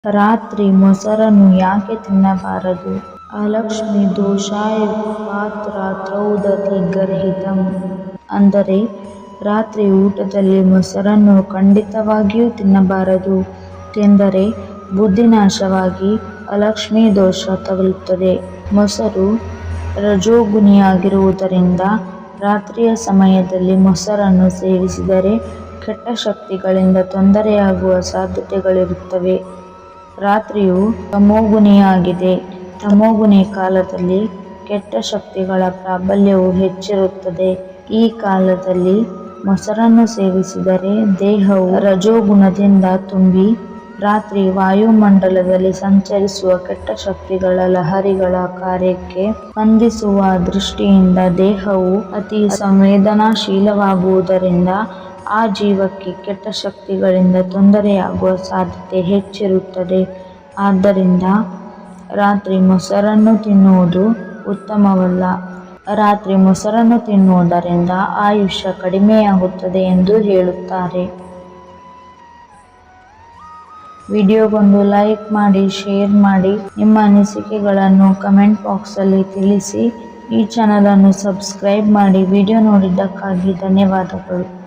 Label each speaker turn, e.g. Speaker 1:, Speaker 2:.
Speaker 1: ರಾತ್ರಿ ಮೊಸರನ್ನು ಯಾಕೆ ತಿನ್ನಬಾರದು? ಅಲಕ್ಷ್ಮಿ ದೋಷಾಯ ಪಾತ್ ರಾತ್ರೌ ದಧಿ ಗರ್ಹಿತಂ. ಅಂದರೆ ರಾತ್ರಿ ಊಟದಲ್ಲಿ ಮೊಸರನ್ನು ಖಂಡಿತವಾಗಿಯೂ ತಿನ್ನಬಾರದು. ತಿಂದರೆ ಬುದ್ಧಿನಾಶವಾಗಿ ಅಲಕ್ಷ್ಮಿ ದೋಷ ತಗುಲುತ್ತದೆ. ಮೊಸರು ರಜೋಗುಣಿಯಾಗಿರುವುದರಿಂದ ರಾತ್ರಿಯ ಸಮಯದಲ್ಲಿ ಮೊಸರನ್ನು ಸೇವಿಸಿದರೆ ಕೆಟ್ಟ ಶಕ್ತಿಗಳಿಂದ ತೊಂದರೆಯಾಗುವ ಸಾಧ್ಯತೆಗಳಿರುತ್ತವೆ. ರಾತ್ರಿಯು ತಮೋಗುಣಿಯಾಗಿದೆ. ತಮೋಗುಣಿ ಕಾಲದಲ್ಲಿ ಕೆಟ್ಟ ಶಕ್ತಿಗಳ ಪ್ರಾಬಲ್ಯವು ಹೆಚ್ಚಿರುತ್ತದೆ. ಈ ಕಾಲದಲ್ಲಿ ಮೊಸರನ್ನು ಸೇವಿಸಿದರೆ ದೇಹವು ರಜೋಗುಣದಿಂದ ತುಂಬಿ ರಾತ್ರಿ ವಾಯುಮಂಡಲದಲ್ಲಿ ಸಂಚರಿಸುವ ಕೆಟ್ಟ ಶಕ್ತಿಗಳ ಲಹರಿಗಳ ಕಾರ್ಯಕ್ಕೆ ಸ್ಪಂದಿಸುವ ದೃಷ್ಟಿಯಿಂದ ದೇಹವು ಅತಿ ಸಂವೇದನಾಶೀಲವಾಗುವುದರಿಂದ ಆ ಜೀವಕ್ಕೆ ಕೆಟ್ಟ ಶಕ್ತಿಗಳಿಂದ ತೊಂದರೆಯಾಗುವ ಸಾಧ್ಯತೆ ಹೆಚ್ಚಿರುತ್ತದೆ. ಆದ್ದರಿಂದ ರಾತ್ರಿ ಮೊಸರನ್ನು ತಿನ್ನುವುದು ಉತ್ತಮವಲ್ಲ. ರಾತ್ರಿ ಮೊಸರನ್ನು ತಿನ್ನುವುದರಿಂದ ಆಯುಷ್ಯ ಕಡಿಮೆಯಾಗುತ್ತದೆ ಎಂದು ಹೇಳುತ್ತಾರೆ. ವಿಡಿಯೋಗೊಂದು ಲೈಕ್ ಮಾಡಿ, ಶೇರ್ ಮಾಡಿ, ನಿಮ್ಮ ಅನಿಸಿಕೆಗಳನ್ನು ಕಮೆಂಟ್ ಬಾಕ್ಸಲ್ಲಿ ತಿಳಿಸಿ. ಈ ಚಾನಲನ್ನು ಸಬ್ಸ್ಕ್ರೈಬ್ ಮಾಡಿ. ವಿಡಿಯೋ ನೋಡಿದ್ದಕ್ಕಾಗಿ ಧನ್ಯವಾದಗಳು.